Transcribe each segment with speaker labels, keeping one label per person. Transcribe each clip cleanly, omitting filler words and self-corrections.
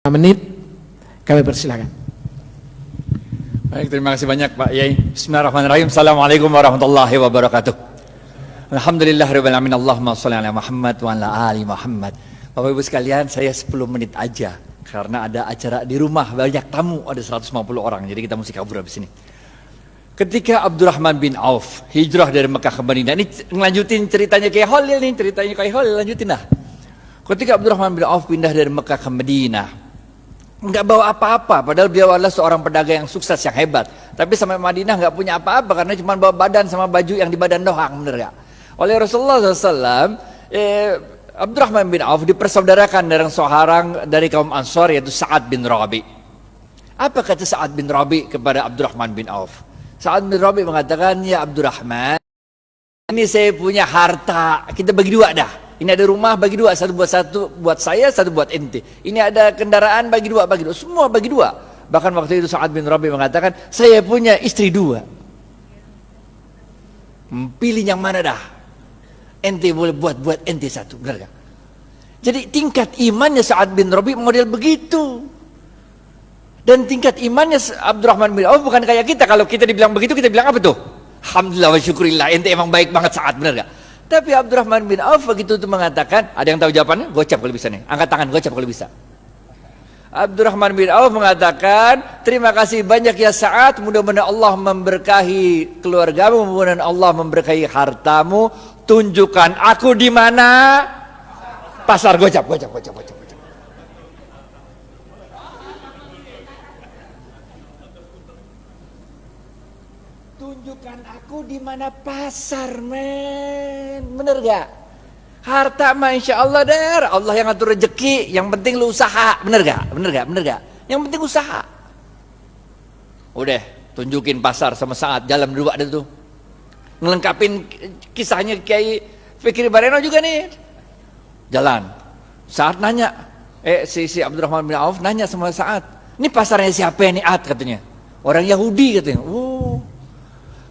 Speaker 1: menit kami persilakan.
Speaker 2: Baik, terima kasih banyak Pak Yai. Bismillahirrahmanirrahim. Assalamualaikum warahmatullahi wabarakatuh. Alhamdulillahirabbil alamin. Allahumma shalli ala Muhammad wa ala ali Muhammad. Bapak Ibu sekalian, saya 10 menit aja karena ada acara di rumah, banyak tamu, ada 150 orang. Jadi kita mesti kabur habis ini. Ketika Abdurrahman bin Auf hijrah dari Mekah ke Madinah, ini ngelanjutin ceritanya kayak Khalil nih, ceritanya kayak Khalil, lanjutin dah. Ketika Abdurrahman bin Auf pindah dari Mekah ke Madinah, nggak bawa apa-apa, padahal beliau adalah seorang pedagang yang sukses, yang hebat. Tapi sampai Madinah nggak punya apa-apa karena cuma bawa badan sama baju yang di badan doang, bener gak? Oleh Rasulullah SAW, Abdurrahman bin Auf dipersaudarakan dengan seorang dari kaum Ansor, yaitu Sa'ad bin Rabi. Apa kata Sa'ad bin Rabi kepada Abdurrahman bin Auf? Sa'ad bin Rabi mengatakan, ya Abdurrahman, ini saya punya harta, kita bagi dua dah. Ini ada rumah, bagi dua, satu buat saya, satu buat ente. Ini ada kendaraan, bagi dua, semua bagi dua. Bahkan waktu itu Sa'ad bin Rabi mengatakan, saya punya istri dua. Pilih yang mana dah? Ente boleh buat ente satu, benar gak? Jadi tingkat imannya Sa'ad bin Rabi model begitu. Dan tingkat imannya Abdurrahman bin Auf bukan kayak kita. Kalau kita dibilang begitu, kita bilang apa tuh? Alhamdulillah wa syukurillah, ente emang baik banget Sa'ad, benar gak? Tapi Abdurrahman bin Auf begitu itu mengatakan, ada yang tahu jawabannya? Gocap kalau bisa nih, angkat tangan, gocap kalau bisa. Abdurrahman bin Auf mengatakan, terima kasih banyak ya Sa'ad, mudah-mudahan Allah memberkahi keluargamu, mudah-mudahan Allah memberkahi hartamu. Tunjukkan aku di mana? Pasar. Gocap. Tunjukkan aku di mana pasar, men. Bener gak? Harta mah insya Allah der, Allah yang ngatur rezeki. Yang penting lu usaha, bener gak? Yang penting usaha. Udah, tunjukin pasar sama Saat, jalan berdua ada tuh. Ngelengkapin kisahnya Kiai Fikri Bareno juga nih. Jalan. Saat nanya, si Abdurrahman bin Auf nanya sama Saat, ini pasarnya siapa ini At katanya? Orang Yahudi katanya.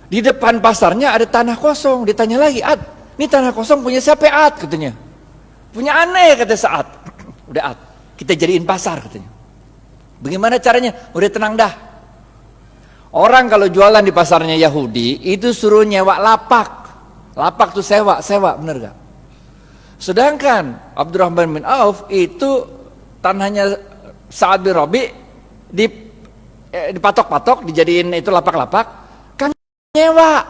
Speaker 2: Di depan pasarnya ada tanah kosong. Ditanya lagi, At, ini tanah kosong punya siapa At katanya? Punya aneh kata Saat. Udah At, kita jadiin pasar katanya. Bagaimana caranya? Udah tenang dah. Orang kalau jualan di pasarnya Yahudi itu suruh nyewa lapak. Lapak tuh sewa, bener gak? Sedangkan Abdurrahman bin Auf itu tanahnya Sa'ad bin Rabi dipatok-patok, dijadiin itu lapak-lapak, kan nyewa.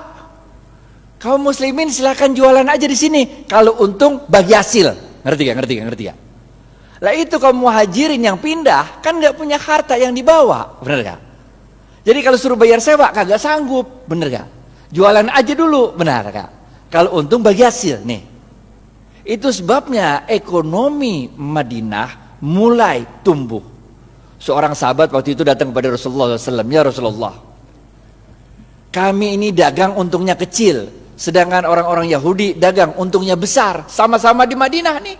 Speaker 2: Kaum muslimin silakan jualan aja di sini. Kalau untung bagi hasil. Ngerti gak? Lah itu kaum muhajirin yang pindah kan nggak punya harta yang dibawa, bener gak? Jadi kalau suruh bayar sewa kagak sanggup, bener gak? Jualan aja dulu, benar gak? Kalau untung bagi hasil nih. Itu sebabnya ekonomi Madinah mulai tumbuh. Seorang sahabat waktu itu datang kepada Rasulullah SAW, ya Rasulullah, kami ini dagang untungnya kecil, sedangkan orang-orang Yahudi dagang untungnya besar, sama-sama di Madinah nih.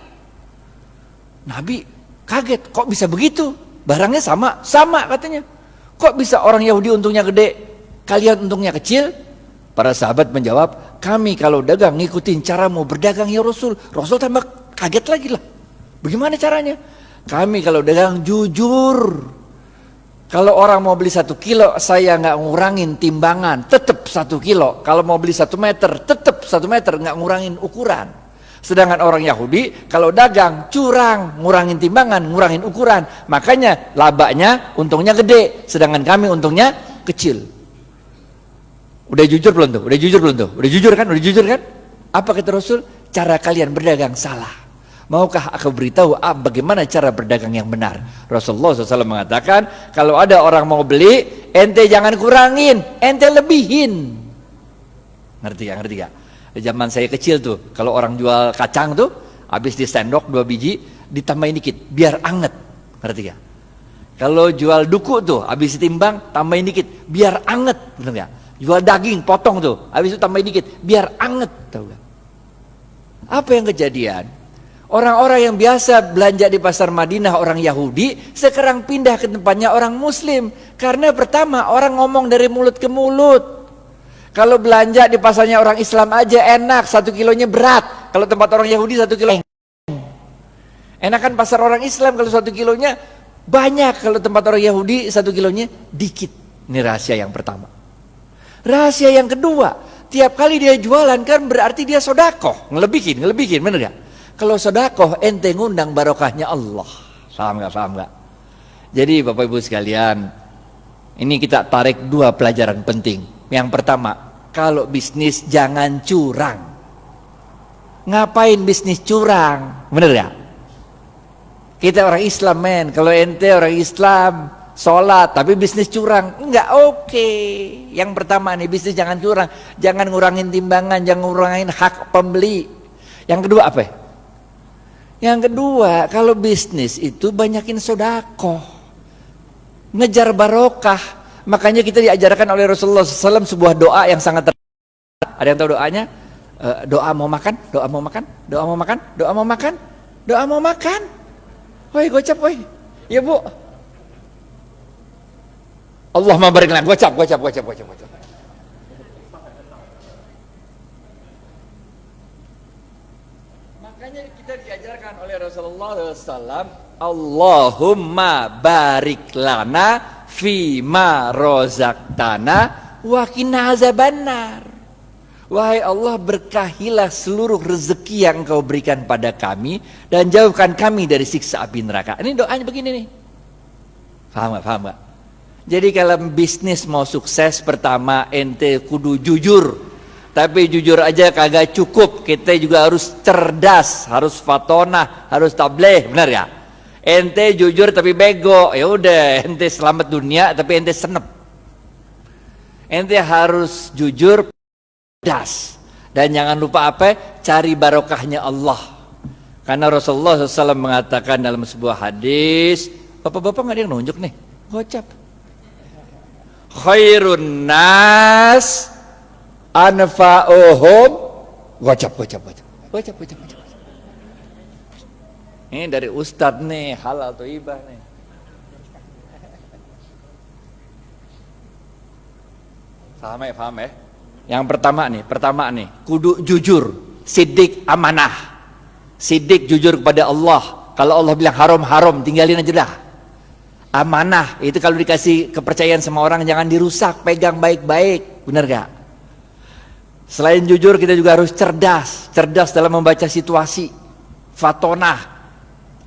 Speaker 2: Nabi kaget, kok bisa begitu? Barangnya sama katanya. Kok bisa orang Yahudi untungnya gede, kalian untungnya kecil? Para sahabat menjawab, kami kalau dagang ngikutin caramu berdagang ya Rasul. Rasul tambah kaget lagi lah. Bagaimana caranya? Kami kalau dagang jujur. Kalau orang mau beli 1 kilo, saya nggak ngurangin timbangan, tetap 1 kilo. Kalau mau beli 1 meter, tetap 1 meter, nggak ngurangin ukuran. Sedangkan orang Yahudi kalau dagang curang, ngurangin timbangan, ngurangin ukuran. Makanya labanya untungnya gede, sedangkan kami untungnya kecil. Udah jujur belum tuh? Udah jujur kan? Apa kata Rasul? Cara kalian berdagang salah. Maukah aku beritahu bagaimana cara berdagang yang benar? Rasulullah SAW mengatakan, kalau ada orang mau beli, ente jangan kurangin, ente lebihin. Ngerti gak? Zaman saya kecil tuh, kalau orang jual kacang tuh, habis di sendok 2 biji, ditambahin dikit, biar anget. Ngerti gak? Kalau jual duku tuh, habis ditimbang, tambahin dikit, biar anget. Bener gak? Jual daging, potong tuh, habis itu tambahin dikit, biar anget. Tahu gak? Apa yang kejadian? Orang-orang yang biasa belanja di pasar Madinah, orang Yahudi, sekarang pindah ke tempatnya orang Muslim. Karena pertama, orang ngomong dari mulut ke mulut. Kalau belanja di pasarnya orang Islam aja enak, 1 kilonya berat. Kalau tempat orang Yahudi 1 kilo. Enakan pasar orang Islam kalau 1 kilonya Banyak kalau tempat orang Yahudi 1 kilonya dikit. Ini rahasia yang pertama. Rahasia yang kedua, tiap kali dia jualan kan berarti dia sodakoh. Ngelebihin, bener gak? Kalau sodakoh ente ngundang barokahnya Allah. Paham gak? Jadi Bapak Ibu sekalian, ini kita tarik 2 pelajaran penting. Yang pertama, kalau bisnis jangan curang. Ngapain bisnis curang? Bener gak? Kita orang Islam men, kalau ente orang Islam sholat tapi bisnis curang, enggak oke. Yang pertama nih, bisnis jangan curang, jangan ngurangin timbangan, jangan ngurangin hak pembeli. Yang kedua apa? Yang kedua, kalau bisnis itu banyakin sodakoh, ngejar barokah. Makanya kita diajarkan oleh Rasulullah SAW sebuah doa yang sangat terkenal. Ada yang tahu doanya? Doa mau makan, doa mau makan, doa mau makan, doa mau makan, doa mau makan. Woi gocap woi, ya bu. Allah barik lana, gocap. Makanya kita diajarkan oleh Rasulullah SAW, Allahumma barik lana fima rozaqtana wa qina azabannar. Wahai Allah, berkahilah seluruh rezeki yang Engkau berikan pada kami dan jauhkan kami dari siksa api neraka. Ini doanya begini nih. Paham gak? Jadi kalau bisnis mau sukses, pertama ente kudu jujur. Tapi jujur aja kagak cukup. Kita juga harus cerdas, harus fatonah, harus tableh, benar ya? Ente jujur tapi bego, ya udah ente selamat dunia tapi ente senep. Ente harus jujur, das, dan jangan lupa apa? Cari barokahnya Allah. Karena Rasulullah SAW mengatakan dalam sebuah hadis, bapak-bapak nggak ada yang nunjuk nih, gocap. Khairun nas anfa'uhum, gocap. Ini dari Ustadz nih, halal thayyibah nih. Paham ya? Yang pertama nih, kudu jujur, sidik amanah. Sidik jujur kepada Allah. Kalau Allah bilang haram, tinggalin aja dah. Amanah, itu kalau dikasih kepercayaan sama orang jangan dirusak, pegang baik-baik, benar gak? Selain jujur kita juga harus cerdas dalam membaca situasi, fatonah,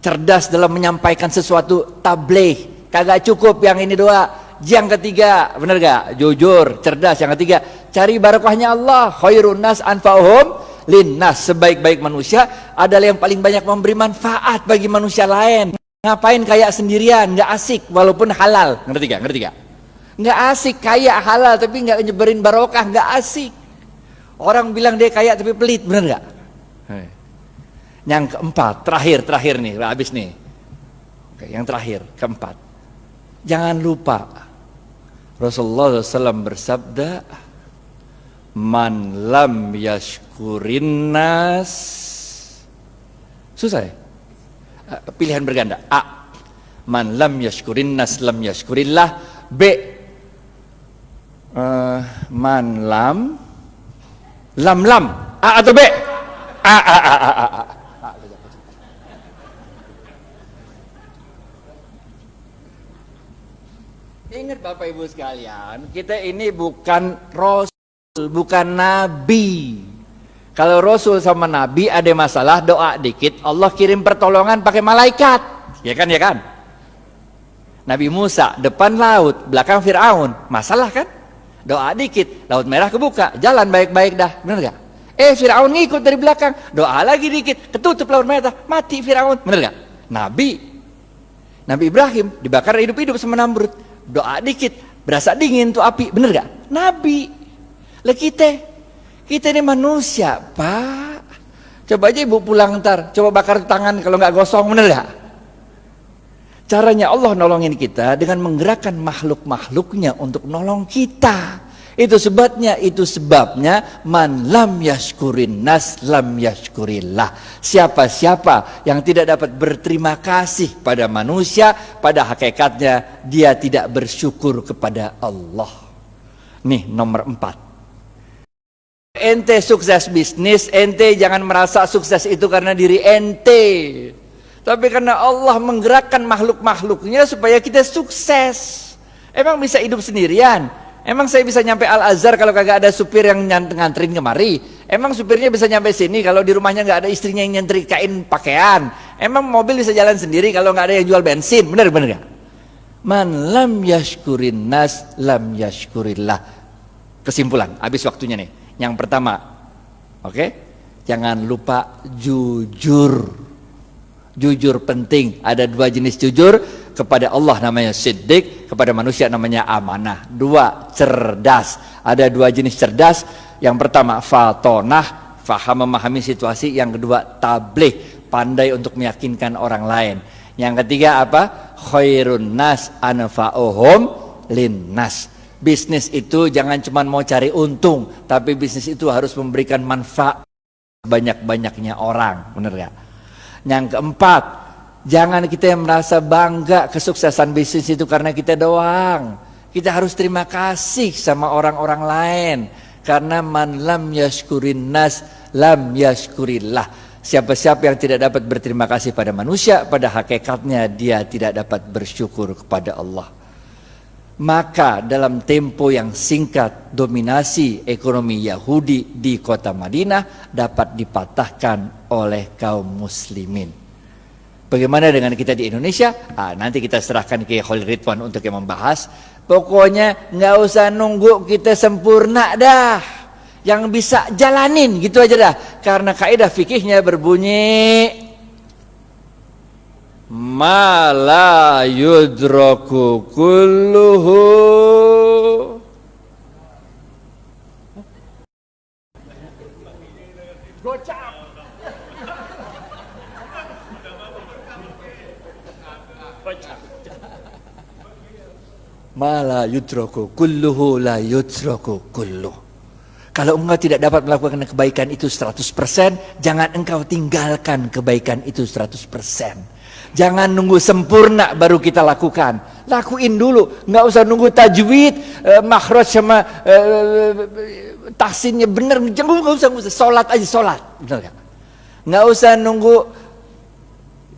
Speaker 2: cerdas dalam menyampaikan sesuatu, tabligh. Kagak cukup yang ini doa. Yang ketiga, benar gak? Jujur, cerdas. Yang ketiga, cari barokahnya Allah. Khairun nas anfa'uhum linnas. Sebaik-baik manusia adalah yang paling banyak memberi manfaat bagi manusia lain. Ngapain kaya sendirian, gak asik walaupun halal. Ngerti gak? Gak asik kaya halal tapi gak nyebarin barokah, gak asik. Orang bilang dia kaya tapi pelit, benar gak? Yang keempat, terakhir nih, habis nih. Oke, yang terakhir, keempat. Jangan lupa Rasulullah SAW bersabda, man lam yashkurin nas. Susah ya? Pilihan berganda. A, man lam yashkurin nas lam yashkurillah. B, man lam. A atau B? A. Ingat Bapak Ibu sekalian, kita ini bukan Rasul, bukan Nabi. Kalau Rasul sama Nabi ada masalah, doa dikit, Allah kirim pertolongan pakai malaikat. Ya kan? Nabi Musa, depan laut, belakang Fir'aun. Masalah kan? Doa dikit, laut merah kebuka, jalan baik-baik dah. Bener gak? Fir'aun ngikut dari belakang, doa lagi dikit, ketutup laut merah, mati Fir'aun. Bener gak? Nabi Ibrahim dibakar hidup-hidup sama Namrud. Doa dikit, berasa dingin tuh api, bener gak? Nabi. Lah kita ini manusia, Pak. Coba aja ibu pulang ntar, coba bakar tangan kalau nggak gosong, bener gak? Caranya Allah nolongin kita dengan menggerakkan makhluk-makhluknya untuk nolong kita. Itu sebabnya man lam yashkurin nas lam yashkurillah. Siapa-siapa yang tidak dapat berterima kasih pada manusia, pada hakikatnya dia tidak bersyukur kepada Allah. Nih nomor 4. Ente sukses bisnis, ente jangan merasa sukses itu karena diri ente. Tapi karena Allah menggerakkan makhluk-makhluknya supaya kita sukses. Emang bisa hidup sendirian? Emang saya bisa nyampe Al-Azhar kalau kagak ada supir yang nganterin kemari? Emang supirnya bisa nyampe sini kalau di rumahnya nggak ada istrinya yang nyetrikain pakaian? Emang mobil bisa jalan sendiri kalau nggak ada yang jual bensin? Bener gak? Man lam yashkurin nas lam yashkurillah. Kesimpulan, habis waktunya nih. Yang pertama, oke? Jangan lupa jujur. Jujur penting. Ada 2 jenis jujur. Kepada Allah namanya siddiq, kepada manusia namanya amanah. 2, cerdas. Ada 2 jenis cerdas. Yang pertama fatonah, faham memahami situasi. Yang kedua tabligh, pandai untuk meyakinkan orang lain. Yang ketiga apa? Khairun nas anfa'uhum linnas. Bisnis itu jangan cuma mau cari untung, tapi bisnis itu harus memberikan manfaat banyak-banyaknya orang. Bener gak? Yang keempat, jangan kita yang merasa bangga kesuksesan bisnis itu karena kita doang. Kita harus terima kasih sama orang-orang lain. Karena man lam yashkurin nas lam yashkurillah. Siapa-siapa yang tidak dapat berterima kasih pada manusia, pada hakikatnya dia tidak dapat bersyukur kepada Allah. Maka dalam tempo yang singkat, dominasi ekonomi Yahudi di kota Madinah dapat dipatahkan oleh kaum muslimin. Bagaimana dengan kita di Indonesia? Nanti kita serahkan ke Khalil Ridwan untuk yang membahas. Pokoknya nggak usah nunggu kita sempurna dah. Yang bisa jalanin gitu aja dah. Karena kaidah fikihnya berbunyi ma la yudraku kulluhu gocap. Ma la yudraku kulluhu la yudraku kulluh. Kalau engkau tidak dapat melakukan kebaikan itu 100%, jangan engkau tinggalkan kebaikan itu 100%. Jangan nunggu sempurna baru kita lakukan. Lakuin dulu, nggak usah nunggu tajwid, makhraj sama tahsinnya benar. Nggak usah, sholat aja sholat, benar gak? Nggak usah nunggu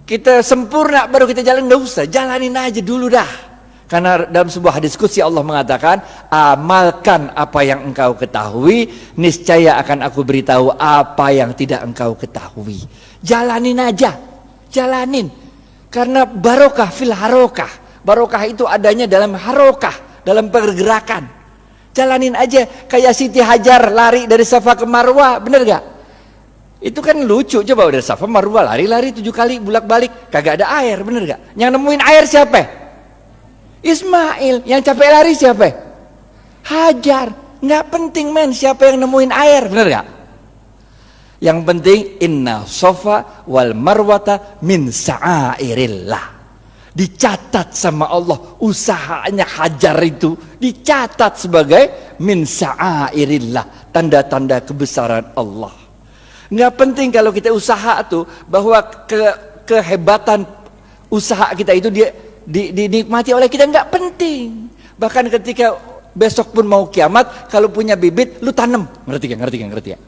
Speaker 2: kita sempurna baru kita jalan, nggak usah, jalanin aja dulu dah. Karena dalam sebuah hadis qudsi Allah mengatakan, amalkan apa yang engkau ketahui, niscaya akan aku beritahu apa yang tidak engkau ketahui. Jalanin aja, jalanin. Karena barokah fil harokah. Barokah itu adanya dalam harokah, dalam pergerakan. Jalanin aja, kayak Siti Hajar lari dari Safa ke Marwah, bener gak? Itu kan lucu, coba dari Safa Marwah lari-lari 7 kali bolak-balik, kagak ada air, bener gak? Yang nemuin air siapa? Ismail. Yang capek lari siapa? Hajar. Nggak penting men siapa yang nemuin air, bener gak? Yang penting inna sofa wal marwata min sa'airillah. Dicatat sama Allah usahanya Hajar itu, dicatat sebagai min sa'airillah, tanda-tanda kebesaran Allah. Nggak penting kalau kita usaha tuh, bahwa kehebatan usaha kita itu dinikmati oleh kita, nggak penting. Bahkan ketika besok pun mau kiamat, kalau punya bibit lu tanam, ngerti gak?